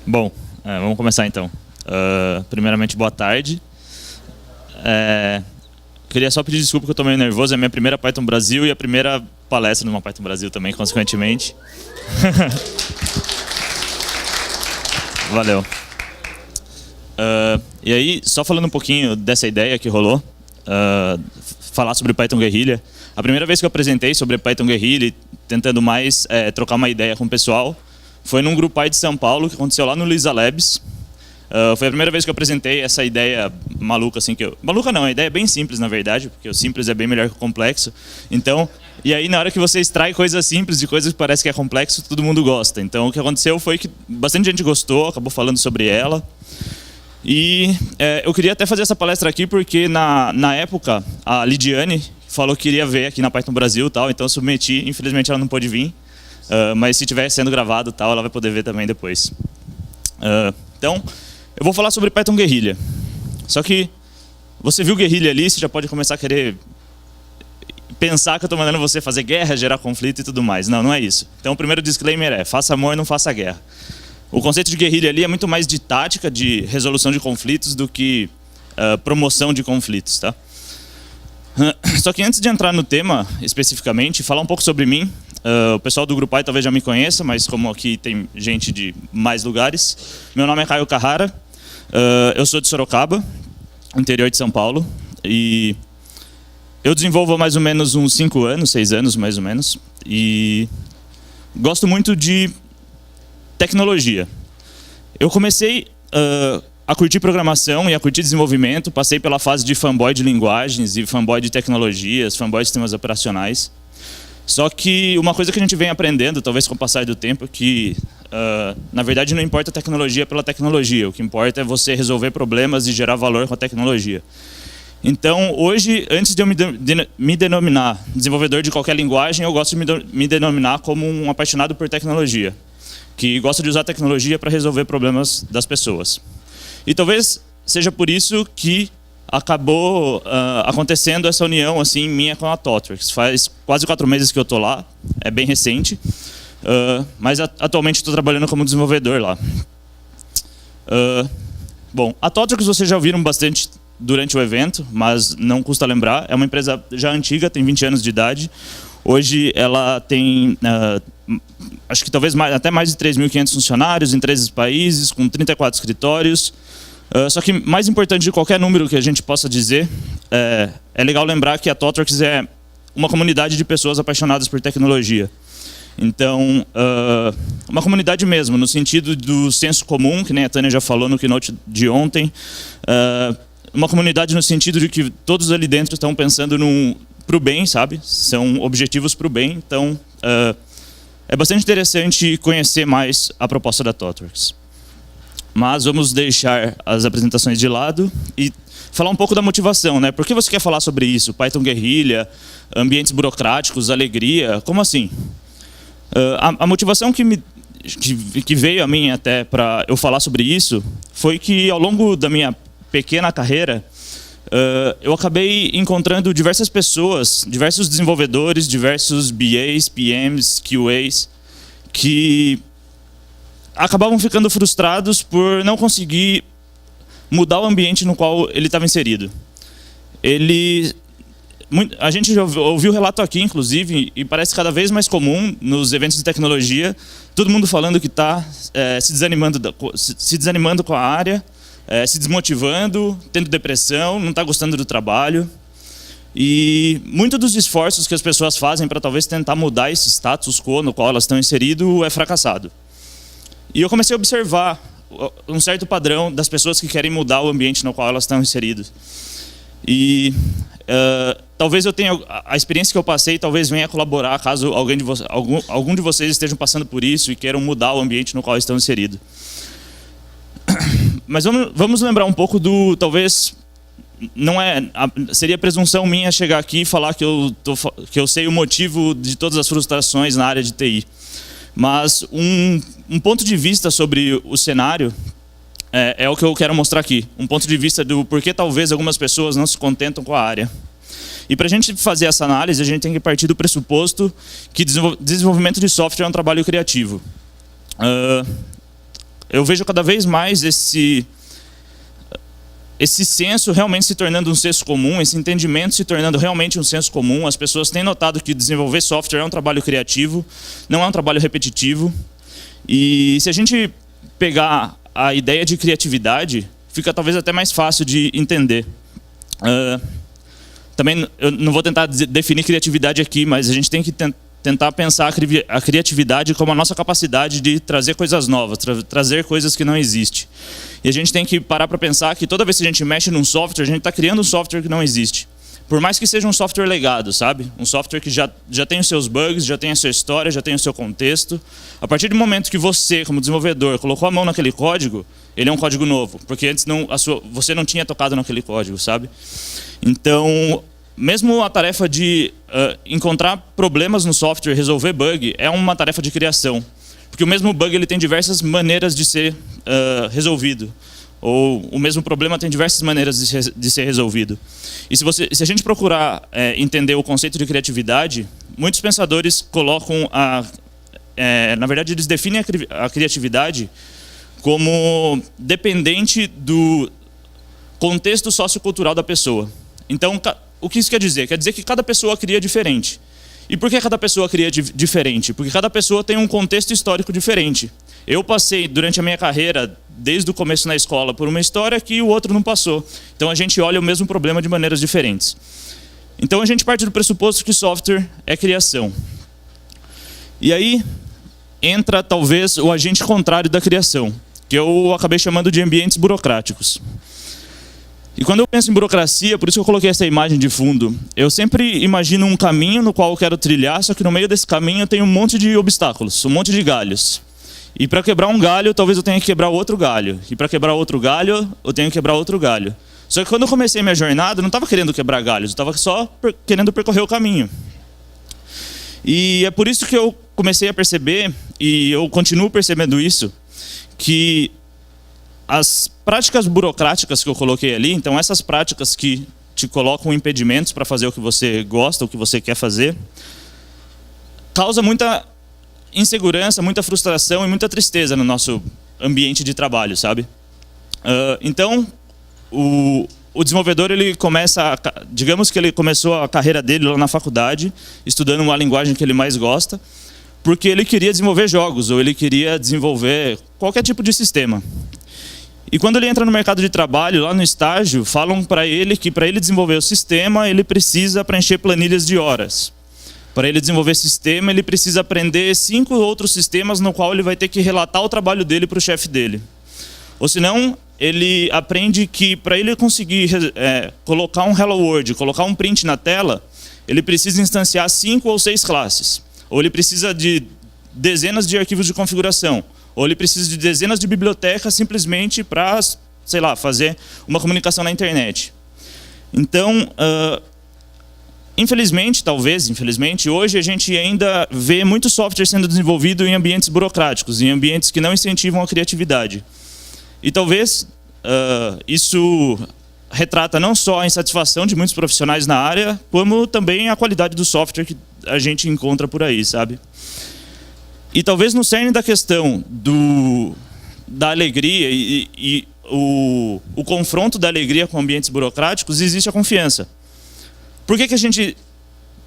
Bom, vamos começar então. Primeiramente, boa tarde. Queria só pedir desculpa que eu estou meio nervoso. É a minha primeira Python Brasil e a primeira palestra numa Python Brasil também, consequentemente. Valeu. E aí, só falando um pouquinho dessa ideia que rolou, falar sobre Python Guerrilla. A primeira vez que eu apresentei sobre Python Guerrilla, tentando mais trocar uma ideia com o pessoal, foi num grupo aí de São Paulo, que aconteceu lá no Lisa Labs. Foi a primeira vez que eu apresentei essa ideia maluca, assim, maluca não, a ideia é bem simples, na verdade, porque o simples é bem melhor que o complexo. Então, e aí na hora que você extrai coisas simples de coisas que parece que é complexo, todo mundo gosta. Então, o que aconteceu foi que bastante gente gostou, acabou falando sobre ela. E eu queria até fazer essa palestra aqui porque, na época, a Lidiane falou que queria ver aqui na Python Brasil e tal, então eu submeti, infelizmente ela não pôde vir. Mas se estiver sendo gravado tal, ela vai poder ver também depois. Então, eu vou falar sobre Python Guerrilla. Só que você viu Guerrilla ali, você já pode começar a querer pensar que eu estou mandando você fazer guerra, gerar conflito e tudo mais. Não, não é isso. Então, o primeiro disclaimer é: faça amor, não faça guerra. O conceito de guerrilha ali é muito mais de tática, de resolução de conflitos, do que promoção de conflitos, tá? Só que antes de entrar no tema especificamente, falar um pouco sobre mim. O pessoal do Grupo talvez já me conheça, mas como aqui tem gente de mais lugares. Meu nome é Caio Carrara, eu sou de Sorocaba, interior de São Paulo. E eu desenvolvo há mais ou menos uns 5 anos, 6 anos mais ou menos. E gosto muito de tecnologia. Eu comecei a curtir programação e a curtir desenvolvimento, passei pela fase de fanboy de linguagens e fanboy de tecnologias, fanboy de sistemas operacionais. Só que uma coisa que a gente vem aprendendo, talvez com o passar do tempo, é que, na verdade, não importa a tecnologia pela tecnologia. O que importa é você resolver problemas e gerar valor com a tecnologia. Então, hoje, antes de eu me denominar desenvolvedor de qualquer linguagem, eu gosto de me denominar como um apaixonado por tecnologia, que gosta de usar tecnologia para resolver problemas das pessoas. E talvez seja por isso que acabou acontecendo essa união assim, minha com a Thoughtworks. Faz quase 4 meses que eu estou lá, é bem recente, mas atualmente estou trabalhando como desenvolvedor lá. Bom, a Thoughtworks vocês já ouviram bastante durante o evento, mas não custa lembrar. É uma empresa já antiga, tem 20 anos de idade. Hoje ela tem, acho que talvez até mais de 3.500 funcionários em 13 países, com 34 escritórios. Só que mais importante de qualquer número que a gente possa dizer, é legal lembrar que a Thoughtworks é uma comunidade de pessoas apaixonadas por tecnologia. Então, uma comunidade mesmo, no sentido do senso comum, que nem a Tânia já falou no keynote de ontem. Uma comunidade no sentido de que todos ali dentro estão pensando para o bem, sabe? São objetivos para o bem. Então, é bastante interessante conhecer mais a proposta da Thoughtworks. Mas vamos deixar as apresentações de lado e falar um pouco da motivação, né? Por que você quer falar sobre isso? Python Guerrilla, ambientes burocráticos, alegria, como assim? A motivação que veio a mim até para eu falar sobre isso foi que ao longo da minha pequena carreira, eu acabei encontrando diversas pessoas, diversos desenvolvedores, diversos BAs, PMs, QAs, que acabavam ficando frustrados por não conseguir mudar o ambiente no qual ele estava inserido. A gente já ouviu o relato aqui, inclusive, e parece cada vez mais comum nos eventos de tecnologia, todo mundo falando que está se desanimando com a área, se desmotivando, tendo depressão, não está gostando do trabalho. E muitos dos esforços que as pessoas fazem para talvez tentar mudar esse status quo no qual elas estão inseridas é fracassado. E eu comecei a observar um certo padrão das pessoas que querem mudar o ambiente no qual elas estão inseridas. E talvez eu tenha a experiência que eu passei, talvez venha colaborar caso algum de vocês estejam passando por isso e queiram mudar o ambiente no qual estão inseridos. Mas vamos lembrar um pouco do, talvez, seria presunção minha chegar aqui e falar que eu sei o motivo de todas as frustrações na área de TI. Mas um ponto de vista sobre o cenário é o que eu quero mostrar aqui. Um ponto de vista do porquê talvez algumas pessoas não se contentam com a área. E para a gente fazer essa análise, a gente tem que partir do pressuposto que desenvolvimento de software é um trabalho criativo. eu vejo cada vez mais esse senso realmente se tornando um senso comum, esse entendimento se tornando realmente um senso comum. As pessoas têm notado que desenvolver software é um trabalho criativo, não é um trabalho repetitivo. E se a gente pegar a ideia de criatividade, fica talvez até mais fácil de entender. Também eu não vou tentar definir criatividade aqui, mas a gente tem que tentar pensar a criatividade como a nossa capacidade de trazer coisas novas, trazer coisas que não existem. E a gente tem que parar para pensar que toda vez que a gente mexe num software, a gente está criando um software que não existe. Por mais que seja um software legado, sabe? Um software que já tem os seus bugs, já tem a sua história, já tem o seu contexto. A partir do momento que você, como desenvolvedor, colocou a mão naquele código, ele é um código novo, porque antes você não tinha tocado naquele código, sabe? Então, mesmo a tarefa de encontrar problemas no software, resolver bug, é uma tarefa de criação. Porque o mesmo bug ele tem diversas maneiras de ser resolvido. Ou o mesmo problema tem diversas maneiras de ser resolvido. E se a gente procurar entender o conceito de criatividade, muitos pensadores colocam na verdade, eles definem a criatividade como dependente do contexto sociocultural da pessoa. Então, o que isso quer dizer? Quer dizer que cada pessoa cria diferente. E por que cada pessoa cria diferente? Porque cada pessoa tem um contexto histórico diferente. Eu passei, durante a minha carreira, desde o começo na escola, por uma história que o outro não passou. Então a gente olha o mesmo problema de maneiras diferentes. Então a gente parte do pressuposto que software é criação. E aí entra, talvez, o agente contrário da criação, que eu acabei chamando de ambientes burocráticos. E quando eu penso em burocracia, por isso que eu coloquei essa imagem de fundo, eu sempre imagino um caminho no qual eu quero trilhar, só que no meio desse caminho tem um monte de obstáculos, um monte de galhos. E para quebrar um galho, talvez eu tenha que quebrar outro galho. E para quebrar outro galho, eu tenho que quebrar outro galho. Só que quando eu comecei minha jornada, eu não estava querendo quebrar galhos, eu estava só querendo percorrer o caminho. E é por isso que eu comecei a perceber, e eu continuo percebendo isso, que as práticas burocráticas que eu coloquei ali, então essas práticas que te colocam impedimentos para fazer o que você gosta, o que você quer fazer, causa muita insegurança, muita frustração e muita tristeza no nosso ambiente de trabalho, sabe? Então, o desenvolvedor, ele começa, digamos que ele começou a carreira dele lá na faculdade, estudando uma linguagem que ele mais gosta, porque ele queria desenvolver jogos, ou ele queria desenvolver qualquer tipo de sistema. E quando ele entra no mercado de trabalho, lá no estágio, falam para ele que para ele desenvolver o sistema, ele precisa preencher planilhas de horas. Para ele desenvolver sistema, ele precisa aprender 5 outros sistemas no qual ele vai ter que relatar o trabalho dele para o chefe dele. Ou senão, ele aprende que para ele conseguir colocar um Hello World, colocar um print na tela, ele precisa instanciar 5 ou 6 classes. Ou ele precisa de dezenas de arquivos de configuração. Ou ele precisa de dezenas de bibliotecas simplesmente para, sei lá, fazer uma comunicação na internet. Então, infelizmente, hoje a gente ainda vê muito software sendo desenvolvido em ambientes burocráticos, em ambientes que não incentivam a criatividade. E talvez isso retrata não só a insatisfação de muitos profissionais na área, como também a qualidade do software que a gente encontra por aí, sabe? E talvez no cerne da questão da alegria e o confronto da alegria com ambientes burocráticos, existe a confiança. Por que a gente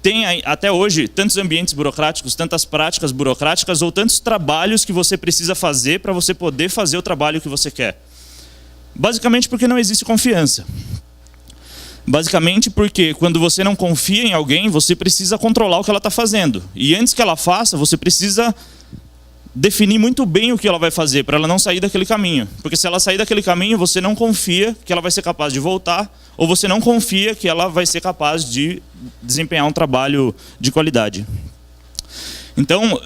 tem até hoje tantos ambientes burocráticos, tantas práticas burocráticas ou tantos trabalhos que você precisa fazer para você poder fazer o trabalho que você quer? Basicamente porque não existe confiança. Basicamente porque quando você não confia em alguém, você precisa controlar o que ela está fazendo. E antes que ela faça, você precisa definir muito bem o que ela vai fazer, para ela não sair daquele caminho. Porque se ela sair daquele caminho, você não confia que ela vai ser capaz de voltar, ou você não confia que ela vai ser capaz de desempenhar um trabalho de qualidade. Então,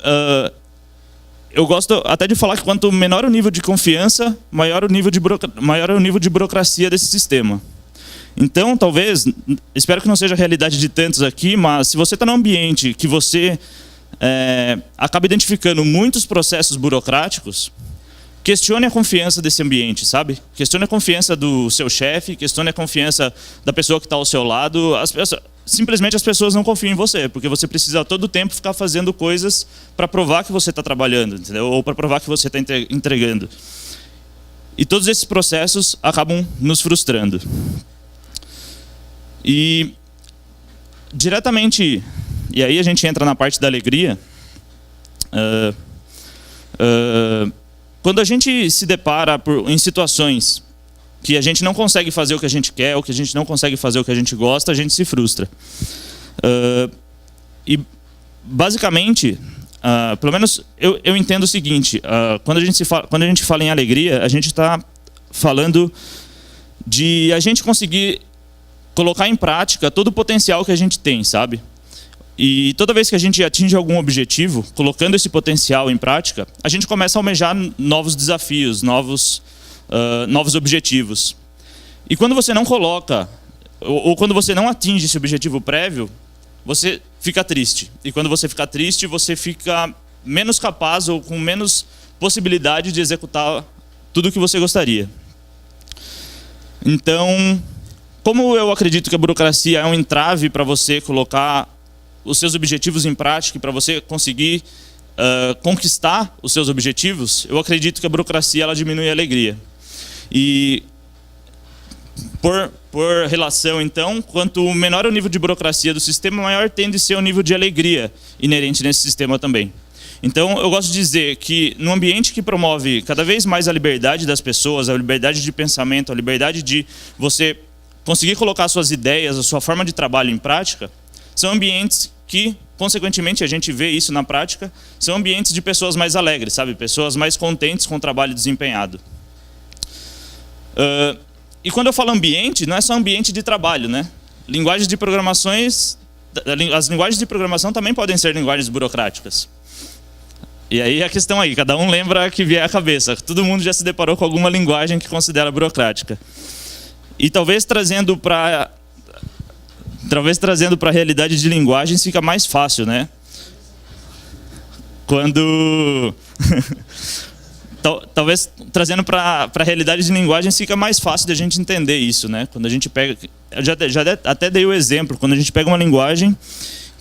eu gosto até de falar que quanto menor o nível de confiança, maior o nível de burocracia desse sistema. Então, talvez, espero que não seja a realidade de tantos aqui, mas se você está num ambiente que você acaba identificando muitos processos burocráticos, questione a confiança desse ambiente, sabe? Questione a confiança do seu chefe, questione a confiança da pessoa que está ao seu lado. Simplesmente as pessoas não confiam em você, porque você precisa a todo tempo ficar fazendo coisas para provar que você está trabalhando, entendeu? Ou para provar que você está entregando. E todos esses processos acabam nos frustrando. E diretamente, e aí a gente entra na parte da alegria. Quando a gente se depara em situações que a gente não consegue fazer o que a gente quer, ou que a gente não consegue fazer o que a gente gosta, a gente se frustra. E basicamente, pelo menos eu entendo o seguinte: quando a gente fala em alegria, a gente está falando de a gente conseguir colocar em prática todo o potencial que a gente tem, sabe? E toda vez que a gente atinge algum objetivo, colocando esse potencial em prática, a gente começa a almejar novos desafios, novos objetivos. E quando você não coloca, ou quando você não atinge esse objetivo prévio, você fica triste. E quando você fica triste, você fica menos capaz ou com menos possibilidade de executar tudo o que você gostaria. Então, como eu acredito que a burocracia é um entrave para você colocar os seus objetivos em prática e para você conseguir conquistar os seus objetivos, eu acredito que a burocracia ela diminui a alegria. E por relação, então, quanto menor o nível de burocracia do sistema, maior tende a ser o nível de alegria inerente nesse sistema também. Então, eu gosto de dizer que num ambiente que promove cada vez mais a liberdade das pessoas, a liberdade de pensamento, a liberdade de você conseguir colocar suas ideias, a sua forma de trabalho em prática, são ambientes que, consequentemente, a gente vê isso na prática, são ambientes de pessoas mais alegres, sabe? Pessoas mais contentes com o trabalho desempenhado. E quando eu falo ambiente, não é só ambiente de trabalho, né? Linguagens de programações, as linguagens de programação também podem ser linguagens burocráticas. E aí a questão aí, cada um lembra que vier à cabeça. Todo mundo já se deparou com alguma linguagem que considera burocrática. E talvez trazendo para a realidade de linguagens fica mais fácil, né? Quando talvez trazendo para a realidade de linguagens fica mais fácil de a gente entender isso, né? Quando a gente pega, eu já até dei o exemplo, quando a gente pega uma linguagem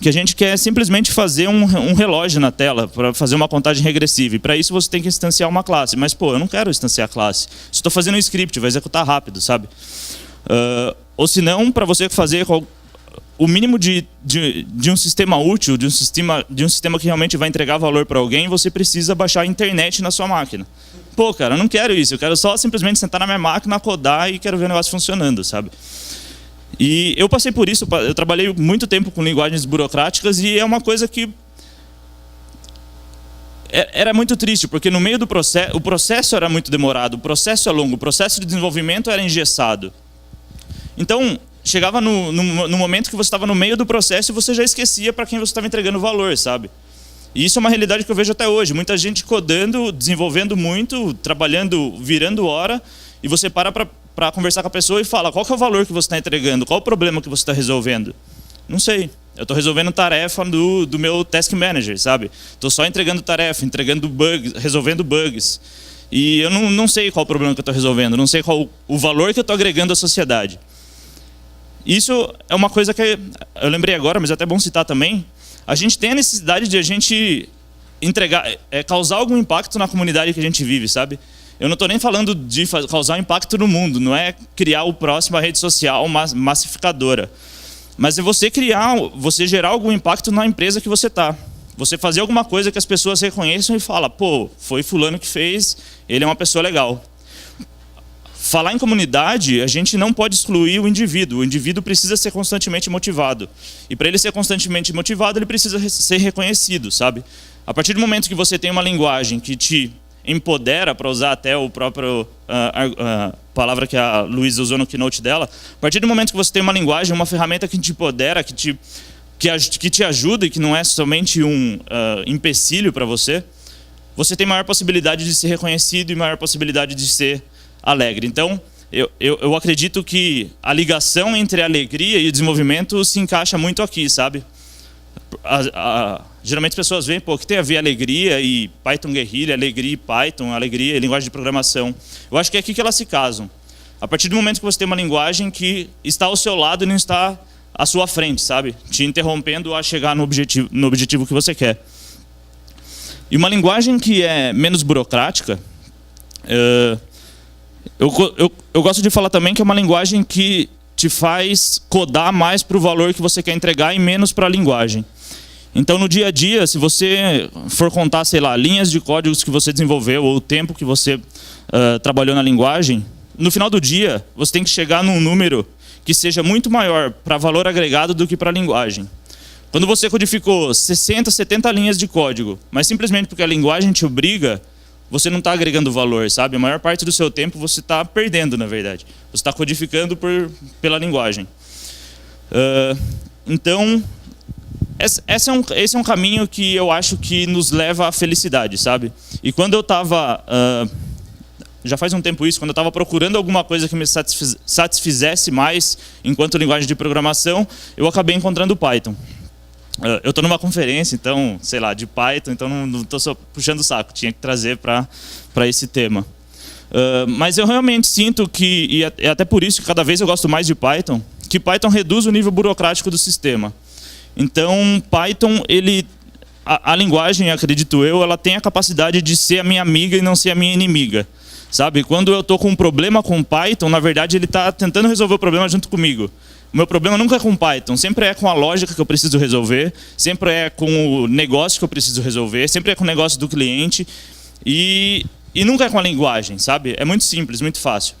que a gente quer simplesmente fazer um relógio na tela para fazer uma contagem regressiva. E para isso você tem que instanciar uma classe. Mas, pô, eu não quero instanciar a classe. Se estou fazendo um script, vai executar rápido, sabe? Ou se não, para você fazer o mínimo de um sistema útil, de um sistema que realmente vai entregar valor para alguém, você precisa baixar a internet na sua máquina. Pô, cara, eu não quero isso. Eu quero só simplesmente sentar na minha máquina, codar e quero ver o negócio funcionando, sabe? E eu passei por isso, eu trabalhei muito tempo com linguagens burocráticas e é uma coisa que era muito triste, porque no meio do processo, o processo era muito demorado, o processo é longo, o processo de desenvolvimento era engessado. Então, chegava no momento que você estava no meio do processo e você já esquecia para quem você estava entregando valor, sabe? E isso é uma realidade que eu vejo até hoje. Muita gente codando, desenvolvendo muito, trabalhando, virando hora, e você para conversar com a pessoa e fala: qual que é o valor que você está entregando? Qual o problema que você está resolvendo? Não sei. Eu estou resolvendo tarefa do meu task manager, sabe? Estou só entregando tarefa, entregando bugs, resolvendo bugs. E eu não sei qual o problema que eu estou resolvendo, não sei qual o valor que eu estou agregando à sociedade. Isso é uma coisa que eu lembrei agora, mas é até bom citar também. A gente tem a necessidade de a gente causar algum impacto na comunidade que a gente vive, sabe? Eu não estou nem falando de causar impacto no mundo, não é criar o próximo rede social massificadora. Mas é você gerar algum impacto na empresa que você está. Você fazer alguma coisa que as pessoas reconheçam e falam: pô, foi fulano que fez, ele é uma pessoa legal. Falar em comunidade, a gente não pode excluir o indivíduo precisa ser constantemente motivado. E para ele ser constantemente motivado, ele precisa ser reconhecido, sabe? A partir do momento que você tem uma linguagem que te empodera, para usar até o próprio palavra que a Luísa usou no keynote dela, a partir do momento que você tem uma linguagem, uma ferramenta que te empodera, que te ajuda e que não é somente um empecilho para você, você tem maior possibilidade de ser reconhecido e maior possibilidade de ser alegre. Então, eu acredito que a ligação entre a alegria e o desenvolvimento se encaixa muito aqui, sabe? Geralmente as pessoas veem, pô, que tem a ver alegria e Python Guerrilla, alegria e Python, alegria e linguagem de programação. Eu acho que é aqui que elas se casam. A partir do momento que você tem uma linguagem que está ao seu lado e não está à sua frente, sabe? Te interrompendo a chegar no objetivo que você quer. E uma linguagem que é menos burocrática, Eu gosto de falar também que é uma linguagem que te faz codar mais para o valor que você quer entregar e menos para a linguagem. Então, no dia a dia, se você for contar, sei lá, linhas de códigos que você desenvolveu ou o tempo que você trabalhou na linguagem, no final do dia, você tem que chegar num número que seja muito maior para valor agregado do que para a linguagem. Quando você codificou 60, 70 linhas de código, mas simplesmente porque a linguagem te obriga, você não está agregando valor, sabe? A maior parte do seu tempo você está perdendo, na verdade. Você está codificando pela linguagem. Então, esse é um caminho que eu acho que nos leva à felicidade, sabe? E quando eu estava... já faz um tempo isso, quando eu estava procurando alguma coisa que me satisfizesse mais enquanto linguagem de programação, eu acabei encontrando o Python. Eu estou numa conferência, então, sei lá, de Python, então não estou só puxando o saco, tinha que trazer para esse tema. Mas eu realmente sinto que, e é até por isso que cada vez eu gosto mais de Python, que Python reduz o nível burocrático do sistema. Então, Python, a linguagem, acredito eu, ela tem a capacidade de ser a minha amiga e não ser a minha inimiga. Sabe? Quando eu estou com um problema com Python, na verdade ele está tentando resolver o problema junto comigo. O meu problema nunca é com Python, sempre é com a lógica que eu preciso resolver, sempre é com o negócio que eu preciso resolver, sempre é com o negócio do cliente e nunca é com a linguagem, sabe? É muito simples, muito fácil.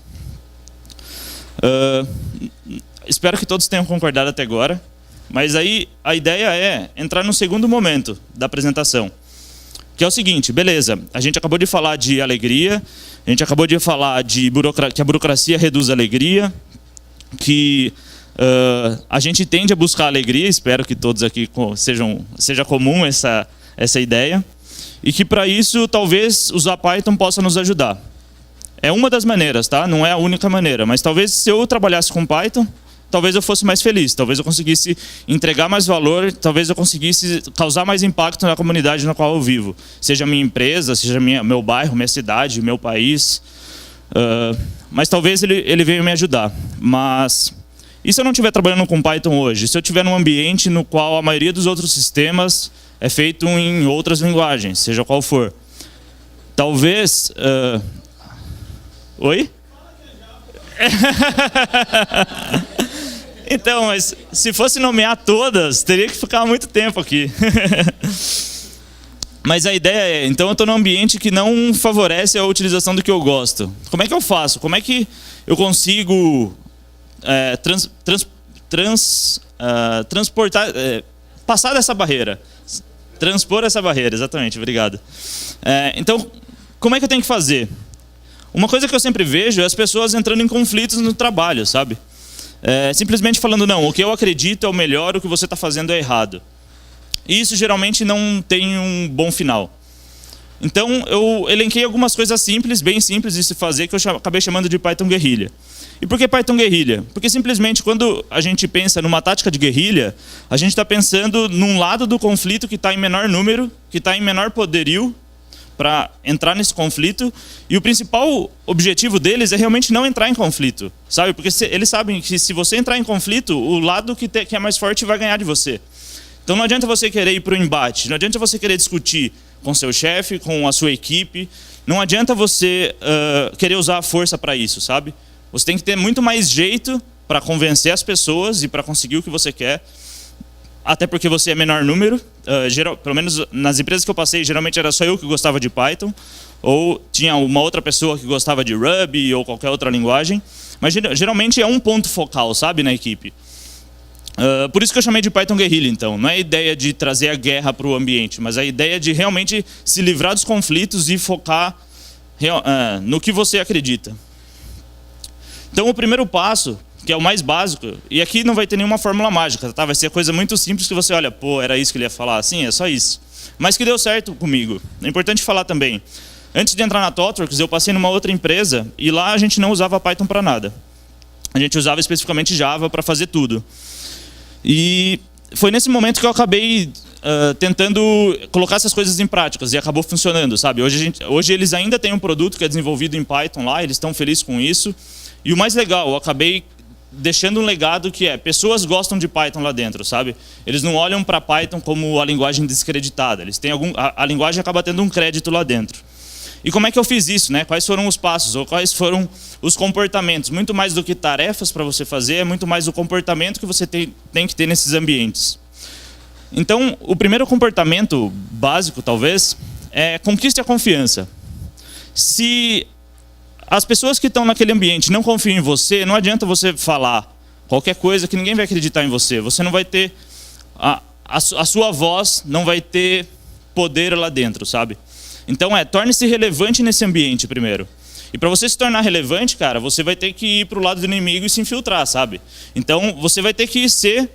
Espero que todos tenham concordado até agora, mas aí a ideia é entrar no segundo momento da apresentação, que é o seguinte: beleza, a gente acabou de falar de alegria, a gente acabou de falar de que a burocracia reduz a alegria, que a gente tende a buscar alegria, espero que todos aqui seja comum essa ideia, e que para isso talvez usar Python possa nos ajudar. É uma das maneiras, tá? Não é a única maneira, mas talvez se eu trabalhasse com Python, talvez eu fosse mais feliz, talvez eu conseguisse entregar mais valor, talvez eu conseguisse causar mais impacto na comunidade na qual eu vivo. Seja minha empresa, seja meu bairro, minha cidade, meu país. Mas talvez ele venha me ajudar. Mas e se eu não estiver trabalhando com Python hoje? Se eu estiver num ambiente no qual a maioria dos outros sistemas é feito em outras linguagens, seja qual for. Talvez... Oi? Então, mas se fosse nomear todas, teria que ficar muito tempo aqui. Mas a ideia é, então eu estou num ambiente que não favorece a utilização do que eu gosto. Como é que eu faço? Como é que eu consigo transportar, passar dessa barreira? Transpor essa barreira, exatamente, obrigado. Então, como é que eu tenho que fazer? Uma coisa que eu sempre vejo é as pessoas entrando em conflitos no trabalho, sabe? Simplesmente falando, não, o que eu acredito é o melhor, o que você está fazendo é errado. E isso geralmente não tem um bom final. Então, eu elenquei algumas coisas simples, bem simples de se fazer, que eu acabei chamando de Python guerrilha. E por que Python guerrilha? Porque simplesmente quando a gente pensa numa tática de guerrilha, a gente está pensando num lado do conflito que está em menor número, que está em menor poderio, para entrar nesse conflito, e o principal objetivo deles é realmente não entrar em conflito, sabe? Porque eles sabem que se você entrar em conflito, o lado que é mais forte vai ganhar de você. Então não adianta você querer ir para o embate, não adianta você querer discutir com seu chefe, com a sua equipe, não adianta você querer usar a força para isso, sabe? Você tem que ter muito mais jeito para convencer as pessoas e para conseguir o que você quer, até porque você é menor número, pelo menos nas empresas que eu passei, geralmente era só eu que gostava de Python, ou tinha uma outra pessoa que gostava de Ruby ou qualquer outra linguagem, mas geralmente é um ponto focal, sabe, na equipe. Por isso que eu chamei de Python guerrilha, então. Não é a ideia de trazer a guerra para o ambiente, mas a ideia de realmente se livrar dos conflitos e focar no que você acredita. Então, o primeiro passo, que é o mais básico, e aqui não vai ter nenhuma fórmula mágica, tá? Vai ser coisa muito simples que você olha, pô, era isso que ele ia falar? Sim, é só isso. Mas que deu certo comigo. É importante falar também. Antes de entrar na ThoughtWorks, eu passei numa outra empresa e lá a gente não usava Python para nada. A gente usava especificamente Java para fazer tudo. E foi nesse momento que eu acabei tentando colocar essas coisas em práticas e acabou funcionando, sabe? Hoje eles ainda têm um produto que é desenvolvido em Python lá, eles estão felizes com isso. E o mais legal, eu acabei deixando um legado que pessoas gostam de Python lá dentro, sabe? Eles não olham para Python como a linguagem descreditada, eles têm a linguagem acaba tendo um crédito lá dentro. E como é que eu fiz isso, né? Quais foram os passos ou quais foram os comportamentos? Muito mais do que tarefas para você fazer, é muito mais o comportamento que você tem que ter nesses ambientes. Então, o primeiro comportamento básico, talvez, é conquiste a confiança. Se as pessoas que estão naquele ambiente não confiam em você, não adianta você falar qualquer coisa que ninguém vai acreditar em você. Você não vai ter... A sua voz não vai ter poder lá dentro, sabe? Então, torne-se relevante nesse ambiente primeiro. E para você se tornar relevante, cara, você vai ter que ir para o lado do inimigo e se infiltrar, sabe? Então, você vai ter que ser,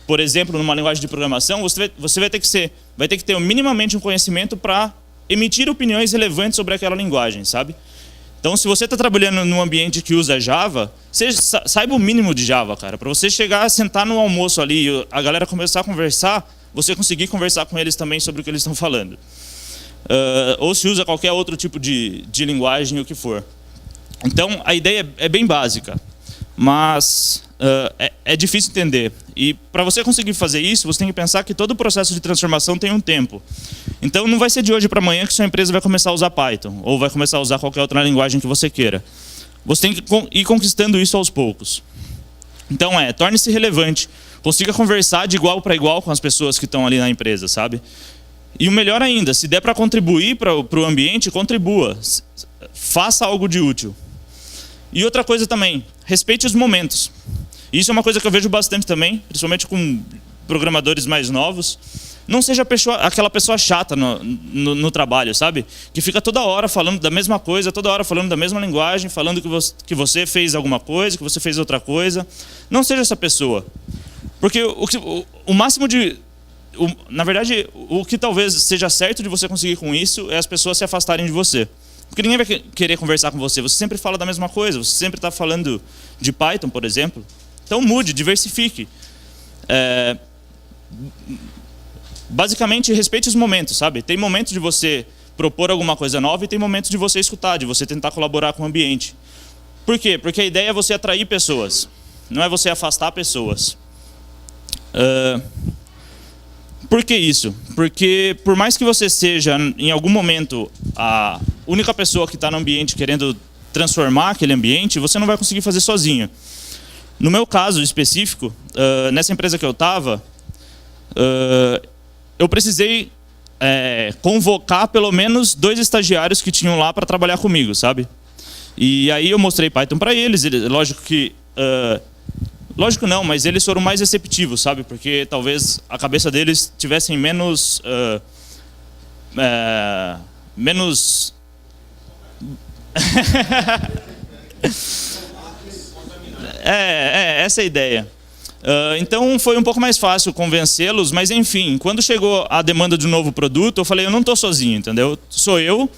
por exemplo, numa linguagem de programação, você vai ter que ter minimamente um conhecimento para emitir opiniões relevantes sobre aquela linguagem, sabe? Então, se você está trabalhando num ambiente que usa Java, saiba o mínimo de Java, cara. Para você chegar, sentar no almoço ali e a galera começar a conversar, você conseguir conversar com eles também sobre o que eles estão falando. Ou se usa qualquer outro tipo de linguagem, o que for. Então, a ideia é bem básica, mas é difícil entender. E para você conseguir fazer isso, você tem que pensar que todo o processo de transformação tem um tempo. Então, não vai ser de hoje para amanhã que sua empresa vai começar a usar Python, ou vai começar a usar qualquer outra linguagem que você queira. Você tem que ir conquistando isso aos poucos. Então, torne-se relevante. Consiga conversar de igual para igual com as pessoas que estão ali na empresa, sabe? E o melhor ainda, se der para contribuir para o ambiente, contribua. Faça algo de útil. E outra coisa também, respeite os momentos. Isso é uma coisa que eu vejo bastante também, principalmente com programadores mais novos. Não seja aquela pessoa chata no trabalho, sabe? Que fica toda hora falando da mesma coisa, toda hora falando da mesma linguagem, falando que você fez alguma coisa, que você fez outra coisa. Não seja essa pessoa. Porque o máximo de... na verdade, o que talvez seja certo de você conseguir com isso é as pessoas se afastarem de você. Porque ninguém vai querer conversar com você. Você sempre fala da mesma coisa. Você sempre está falando de Python, por exemplo. Então mude, diversifique. Basicamente, respeite os momentos, sabe? Tem momentos de você propor alguma coisa nova e tem momentos de você escutar, de você tentar colaborar com o ambiente. Por quê? Porque a ideia é você atrair pessoas. Não é você afastar pessoas. Por que isso? Porque por mais que você seja, em algum momento, a única pessoa que está no ambiente querendo transformar aquele ambiente, você não vai conseguir fazer sozinho. No meu caso específico, nessa empresa que eu estava, eu precisei convocar pelo menos 2 estagiários que tinham lá para trabalhar comigo, sabe? E aí eu mostrei Python para eles, lógico que... lógico não, mas eles foram mais receptivos, sabe? Porque talvez a cabeça deles tivessem menos... essa é a ideia. Então foi um pouco mais fácil convencê-los, mas enfim, quando chegou a demanda de um novo produto, eu falei, eu não estou sozinho, entendeu? Sou eu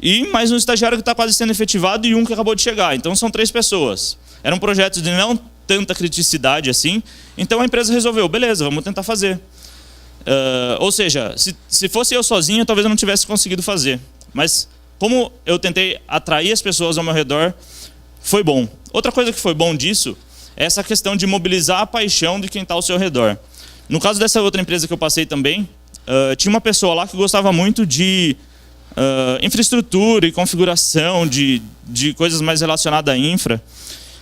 e mais um estagiário que está quase sendo efetivado e um que acabou de chegar. Então são 3 pessoas. Era um projeto de não tanta criticidade assim, então a empresa resolveu, beleza, vamos tentar fazer. Ou seja, se fosse eu sozinho, talvez eu não tivesse conseguido fazer. Mas como eu tentei atrair as pessoas ao meu redor, foi bom. Outra coisa que foi bom disso é essa questão de mobilizar a paixão de quem está ao seu redor. No caso dessa outra empresa que eu passei também, tinha uma pessoa lá que gostava muito de infraestrutura e configuração, de coisas mais relacionadas à infra.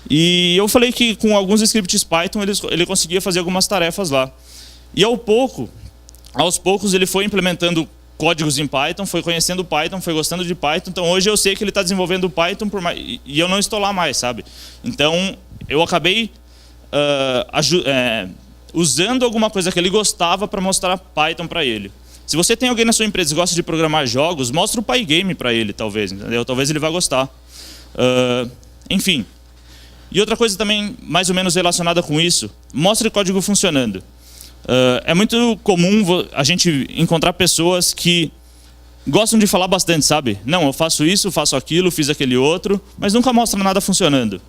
E eu falei que com alguns scripts Python ele conseguia fazer algumas tarefas lá. E aos poucos ele foi implementando códigos em Python, foi conhecendo Python, foi gostando de Python. Então hoje eu sei que ele está desenvolvendo Python e eu não estou lá mais, sabe? Então eu acabei usando alguma coisa que ele gostava para mostrar Python para ele. Se você tem alguém na sua empresa que gosta de programar jogos, mostra o Pygame para ele, talvez, entendeu? Talvez ele vá gostar. Enfim. E outra coisa também, mais ou menos relacionada com isso, mostre o código funcionando. É muito comum a gente encontrar pessoas que gostam de falar bastante, sabe? Não, eu faço isso, faço aquilo, fiz aquele outro, mas nunca mostra nada funcionando.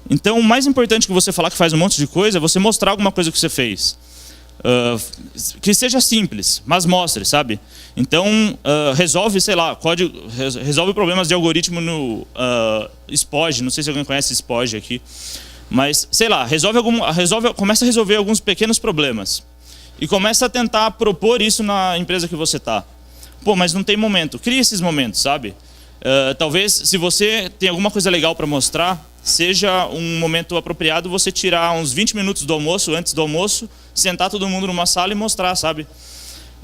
Então, o mais importante que você falar que faz um monte de coisa é você mostrar alguma coisa que você fez. Que seja simples, mas mostre, sabe? Então, resolve, sei lá, resolve problemas de algoritmo no Spoj, não sei se alguém conhece Spoj aqui, mas, sei lá, começa a resolver alguns pequenos problemas e começa a tentar propor isso na empresa que você está. Pô, mas não tem momento. Cria esses momentos, sabe? Talvez, se você tem alguma coisa legal para mostrar, seja um momento apropriado você tirar uns 20 minutos do almoço, antes do almoço, sentar todo mundo numa sala e mostrar, sabe?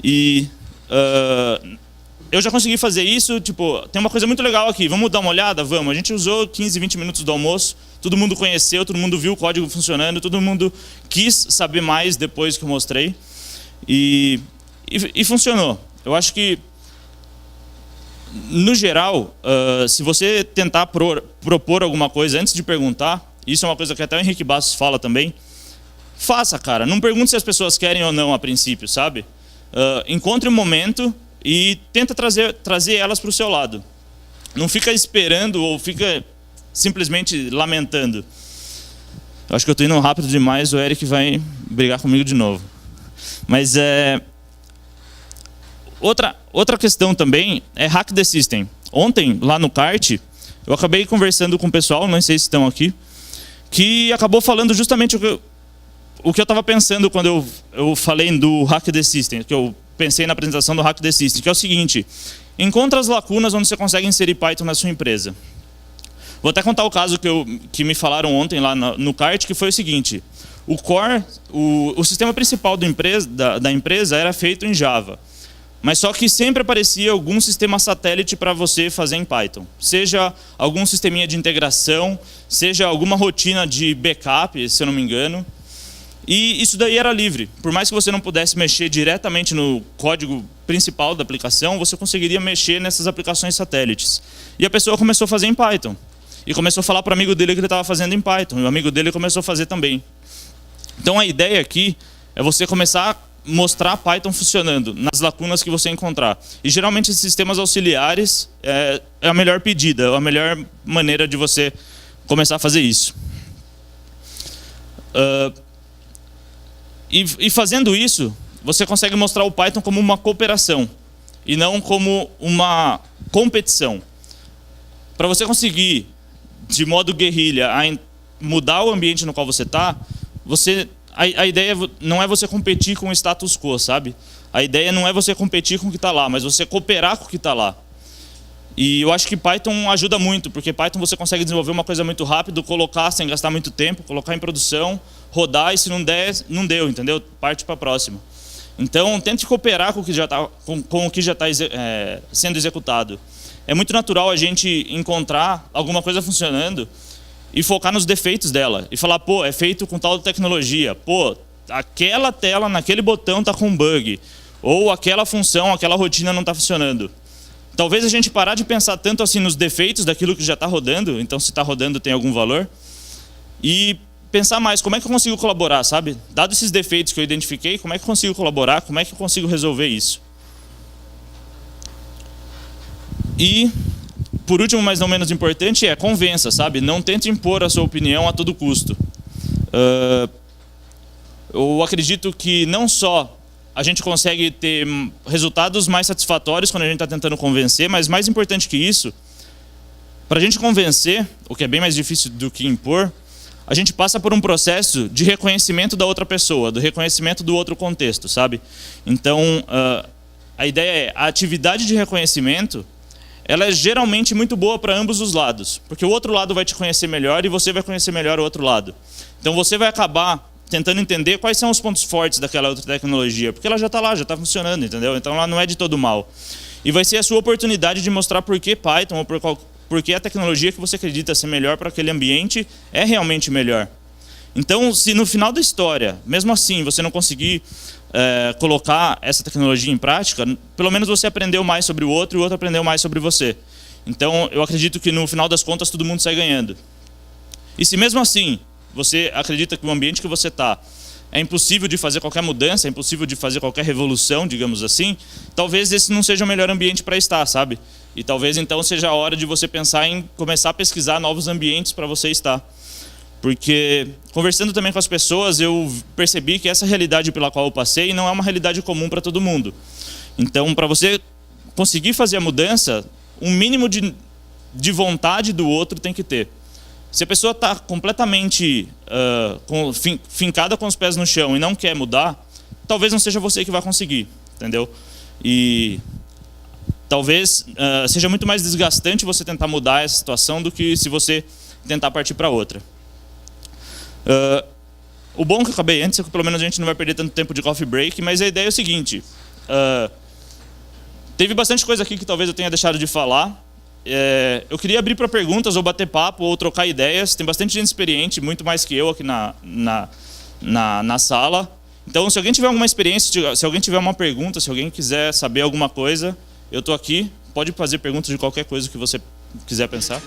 E eu já consegui fazer isso, tipo, tem uma coisa muito legal aqui, vamos dar uma olhada? Vamos. A gente usou 15, 20 minutos do almoço, todo mundo conheceu, todo mundo viu o código funcionando, todo mundo quis saber mais depois que eu mostrei. E funcionou. Eu acho que, no geral, se você tentar propor alguma coisa antes de perguntar, isso é uma coisa que até o Henrique Bastos fala também, faça, cara. Não pergunte se as pessoas querem ou não a princípio, sabe? Encontre um momento e tenta trazer elas para o seu lado. Não fica esperando ou fica simplesmente lamentando. Eu acho que eu estou indo rápido demais, o Eric vai brigar comigo de novo. Mas outra questão também é hack the system. Ontem, lá no kart, eu acabei conversando com o pessoal, não sei se estão aqui, que acabou falando justamente o que eu estava pensando quando eu falei do hack the system, que eu pensei na apresentação do hack the system, que é o seguinte: encontra as lacunas onde você consegue inserir Python na sua empresa. Vou até contar o caso que me falaram ontem lá no kart, que foi o seguinte: o core, o sistema principal da empresa era feito em Java. Mas só que sempre aparecia algum sistema satélite para você fazer em Python. Seja algum sisteminha de integração, seja alguma rotina de backup, se eu não me engano. E isso daí era livre. Por mais que você não pudesse mexer diretamente no código principal da aplicação, você conseguiria mexer nessas aplicações satélites. E a pessoa começou a fazer em Python. E começou a falar para o amigo dele que ele estava fazendo em Python. E o amigo dele começou a fazer também. Então a ideia aqui é você começar a mostrar Python funcionando nas lacunas que você encontrar. E geralmente esses sistemas auxiliares é a melhor pedida, é a melhor maneira de você começar a fazer isso. E fazendo isso, você consegue mostrar o Python como uma cooperação e não como uma competição. Para você conseguir, de modo guerrilha, mudar o ambiente no qual você está, a ideia não é você competir com o status quo, sabe? A ideia não é você competir com o que está lá, mas você cooperar com o que está lá. E eu acho que Python ajuda muito, porque Python você consegue desenvolver uma coisa muito rápido, colocar sem gastar muito tempo, colocar em produção, rodar, e se não der, não deu, entendeu? Parte para a próxima. Então, tente cooperar com o que já está sendo executado. É muito natural a gente encontrar alguma coisa funcionando e focar nos defeitos dela. E falar, pô, é feito com tal tecnologia. Pô, aquela tela naquele botão está com bug. Ou aquela função, aquela rotina não está funcionando. Talvez a gente parar de pensar tanto assim nos defeitos daquilo que já está rodando, então se está rodando tem algum valor, e pensar mais, como é que eu consigo colaborar, sabe? Dado esses defeitos que eu identifiquei, como é que eu consigo colaborar, como é que eu consigo resolver isso? E, por último, mas não menos importante, convença, sabe? Não tente impor a sua opinião a todo custo. Eu acredito que não só a gente consegue ter resultados mais satisfatórios quando a gente está tentando convencer, mas mais importante que isso, para a gente convencer, o que é bem mais difícil do que impor, a gente passa por um processo de reconhecimento da outra pessoa, do reconhecimento do outro contexto, sabe? Então, a ideia é, a atividade de reconhecimento, ela é geralmente muito boa para ambos os lados, porque o outro lado vai te conhecer melhor e você vai conhecer melhor o outro lado. Então você vai acabar tentando entender quais são os pontos fortes daquela outra tecnologia, porque ela já está lá, já está funcionando, entendeu? Então ela não é de todo mal. E vai ser a sua oportunidade de mostrar por que Python, ou por que a tecnologia que você acredita ser melhor para aquele ambiente é realmente melhor. Então, se no final da história, mesmo assim, você não conseguir colocar essa tecnologia em prática, pelo menos você aprendeu mais sobre o outro e o outro aprendeu mais sobre você. Então, eu acredito que no final das contas todo mundo sai ganhando. E se mesmo assim você acredita que o ambiente que você está é impossível de fazer qualquer mudança, é impossível de fazer qualquer revolução, digamos assim, talvez esse não seja o melhor ambiente para estar, sabe? E talvez então seja a hora de você pensar em começar a pesquisar novos ambientes para você estar. Porque, conversando também com as pessoas, eu percebi que essa realidade pela qual eu passei não é uma realidade comum para todo mundo. Então, para você conseguir fazer a mudança, um mínimo de vontade do outro tem que ter. Se a pessoa está completamente fincada com os pés no chão e não quer mudar, talvez não seja você que vai conseguir, entendeu? E talvez seja muito mais desgastante você tentar mudar essa situação do que se você tentar partir para outra. O bom que eu acabei antes é que pelo menos a gente não vai perder tanto tempo de coffee break, mas a ideia é o seguinte, teve bastante coisa aqui que talvez eu tenha deixado de falar. Eu queria abrir para perguntas ou bater papo ou trocar ideias. Tem bastante gente experiente, muito mais que eu aqui na sala. Então, se alguém tiver alguma experiência, se alguém tiver uma pergunta, se alguém quiser saber alguma coisa, eu estou aqui. Pode fazer perguntas de qualquer coisa que você quiser pensar.